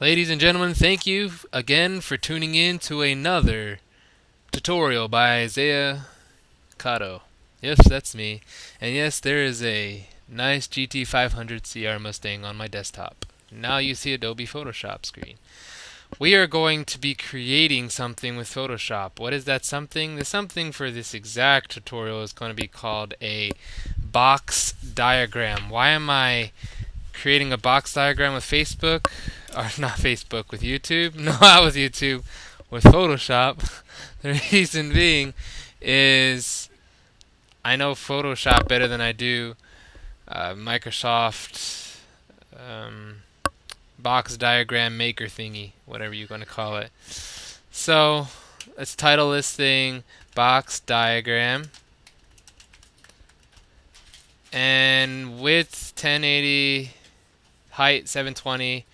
Ladies and gentlemen, thank you again for tuning in to another tutorial by Isaiah Kato. Yes, that's me. And yes, there is a nice GT 500 CR Mustang on my desktop. Now you see Adobe Photoshop screen. We are going to be creating something with Photoshop. What is that something? The something for this exact tutorial is going to be called a box diagram. Why am I creating a box diagram with Facebook? Or not Facebook, with YouTube? No, not with YouTube, with Photoshop. The reason being is I know Photoshop better than I do Microsoft um, box diagram maker thingy, whatever you're going to call it. So let's title this thing box diagram, and width 1080, height 720.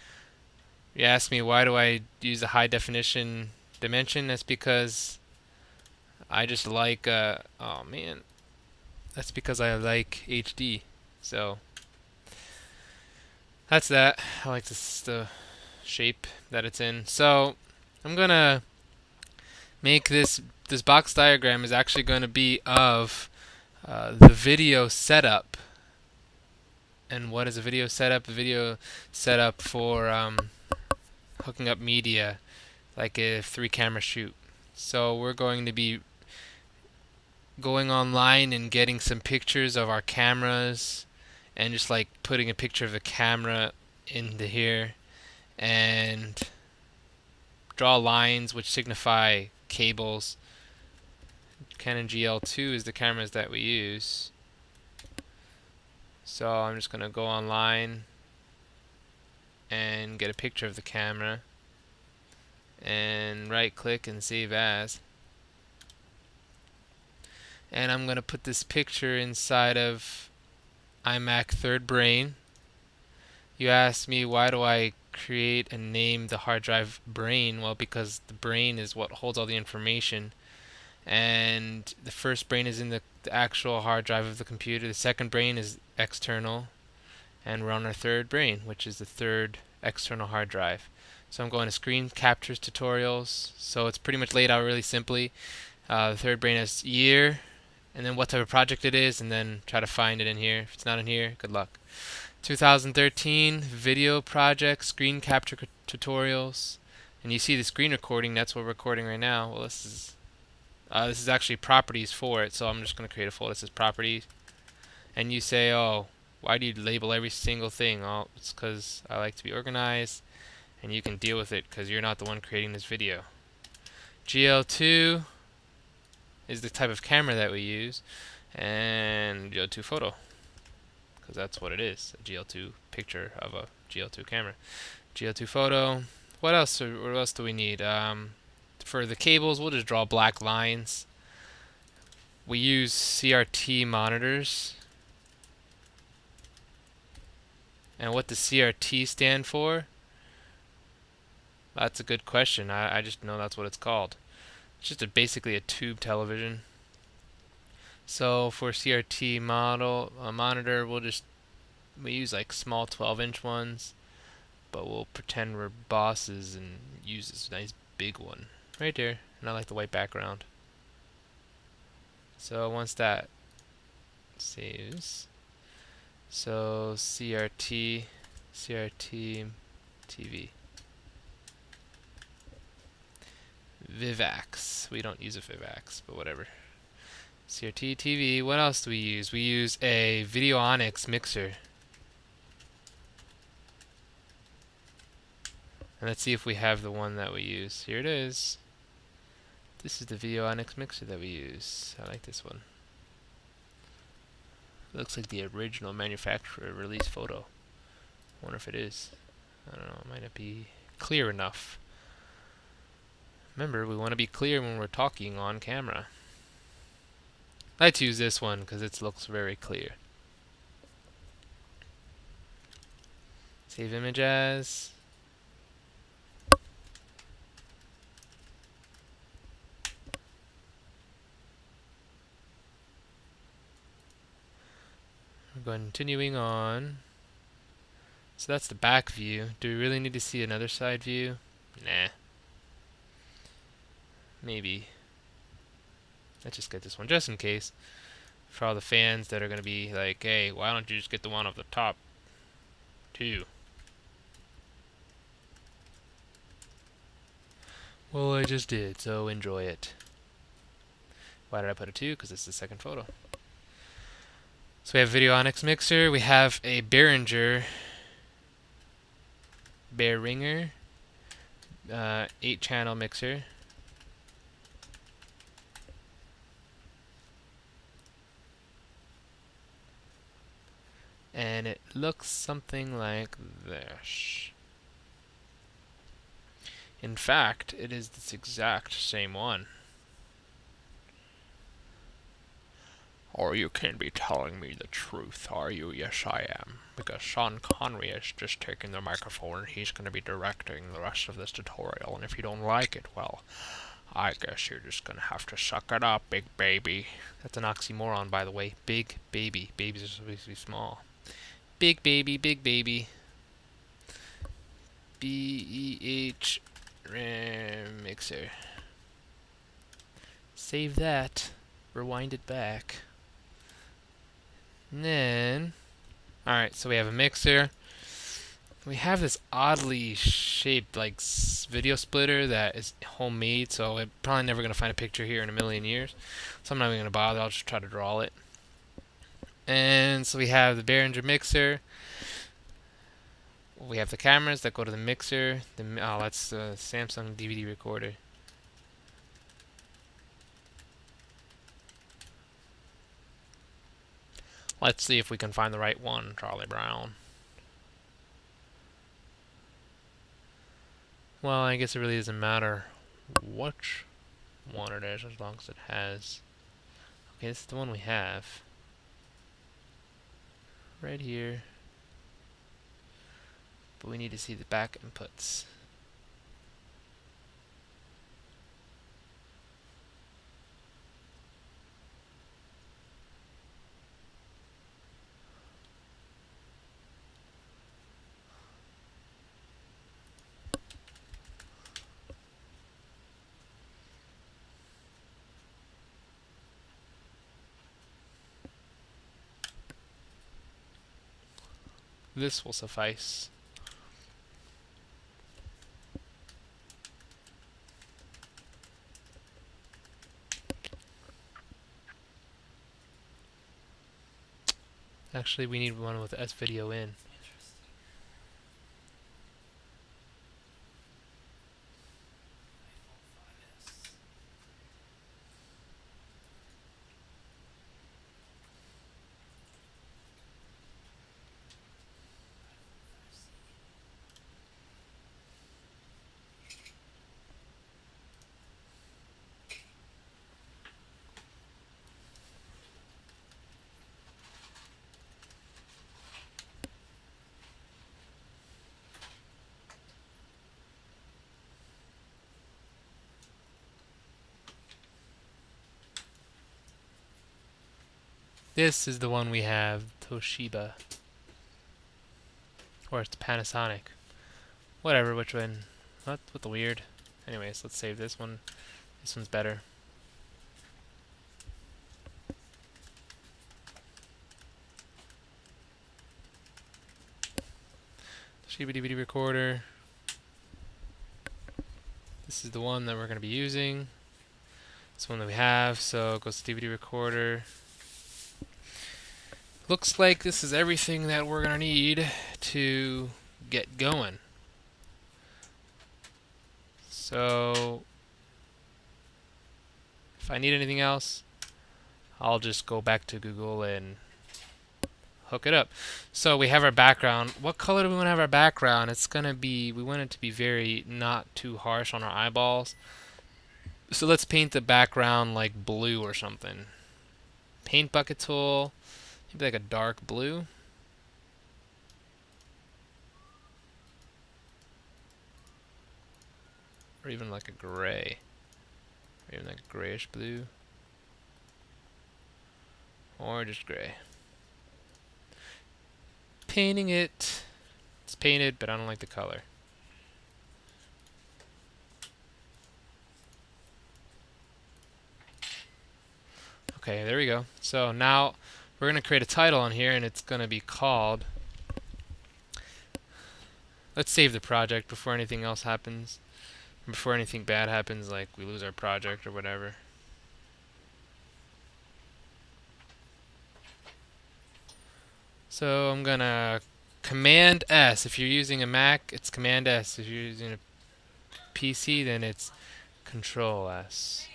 You ask me why do I use a high definition dimension? That's because I just like oh man, that's because I like HD. So that's that. I like the shape that it's in. So I'm gonna make this box diagram is actually going to be of the video setup. And what is a video setup? A video setup for hooking up media, like a 3 camera shoot. So we're going to be going online and getting some pictures of our cameras and just like putting a picture of the camera into here and draw lines which signify cables. Canon GL2 is the cameras that we use. So I'm just going to go online and get a picture of the camera and right click and save as. And I'm going to put this picture inside of iMac Third Brain. You asked me why do I create and name the hard drive brain? Well, because the brain is what holds all the information, and the first brain is in the actual hard drive of the computer. The second brain is external, and we're on our third brain, which is the third external hard drive. So I'm going to screen captures tutorials. So it's pretty much laid out really simply. The third brain has year, and then what type of project it is, and then try to find it in here. If it's not in here, good luck. 2013 video project, screen capture tutorials, and you see the screen recording. That's what we're recording right now. Well, this is actually properties for it, so I'm just going to create a folder that says properties. And you say, oh, why do you label every single thing? Oh, it's because I like to be organized, and you can deal with it because you're not the one creating this video. GL2 is the type of camera that we use, and GL2 photo, because that's what it is, a GL2 picture of a GL2 camera. GL2 photo. What else? What else do we need? For the cables, we'll just draw black lines. We use CRT monitors. And what does CRT stand for? That's a good question. I just know that's what it's called. It's just basically a tube television. So for CRT monitor, we use like small 12-inch ones, but we'll pretend we're bosses and use this nice big one right there. And I like the white background. So once that saves, so CRT TV. Vivax. We don't use a Vivax, but whatever. CRT TV. What else do we use? We use a Videonics mixer. And let's see if we have the one that we use. Here it is. This is the Videonics mixer that we use. I like this one. It looks like the original manufacturer release photo. I wonder if it is. I don't know. It might not be clear enough. Remember, we want to be clear when we're talking on camera. Let's use this one because it looks very clear. Save image as. We're continuing on. So that's the back view. Do we really need to see another side view? Nah. Maybe. Let's just get this one just in case. For all the fans that are going to be like, hey, why don't you just get the one off the top too? Well, I just did, so enjoy it. Why did I put a 2? Because it's the second photo. So we have Videonics mixer. We have a Behringer 8-channel mixer. And it looks something like this. In fact, it is this exact same one. Or you can't be telling me the truth, are you? Yes, I am. Because Sean Connery is just taking the microphone and he's going to be directing the rest of this tutorial. And if you don't like it, well, I guess you're just going to have to suck it up, big baby. That's an oxymoron, by the way. Big baby. Babies are supposed to be small. Big baby, big baby. BEH mixer. Save that. Rewind it back. And then, alright, so we have a mixer. We have this oddly shaped like video splitter that is homemade, so I'm probably never going to find a picture here in a million years. So I'm not even going to bother, I'll just try to draw it. And so we have the Behringer mixer. We have the cameras that go to the mixer. That's the Samsung DVD recorder. Let's see if we can find the right one, Charlie Brown. Well, I guess it really doesn't matter which one it is as long as it has. Okay, this is the one we have. Right here. But we need to see the back inputs. This will suffice. Actually, we need one with S-Video in. This is the one we have, Toshiba. Or it's Panasonic. Whatever, which one? What the weird? Anyways, let's save this one. This one's better. Toshiba DVD recorder. This is the one that we're going to be using. This one that we have, so it goes to DVD recorder. Looks like this is everything that we're going to need to get going. So, if I need anything else, I'll just go back to Google and hook it up. So we have our background. What color do we want to have our background? It's going to be, we want it to be very not too harsh on our eyeballs. So let's paint the background like blue or something. Paint bucket tool. Maybe like a dark blue. Or even like a gray. Or even like a grayish blue. Or just gray. Painting it. It's painted, but I don't like the color. Okay, there we go. So now we're going to create a title on here, and it's going to be called... Let's save the project before anything else happens. Before anything bad happens, like we lose our project or whatever. So I'm going to Command S. If you're using a Mac, it's Command S. If you're using a PC, then it's Control S.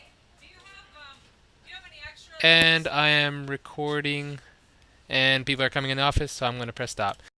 And I am recording, and people are coming in the office, so I'm going to press stop.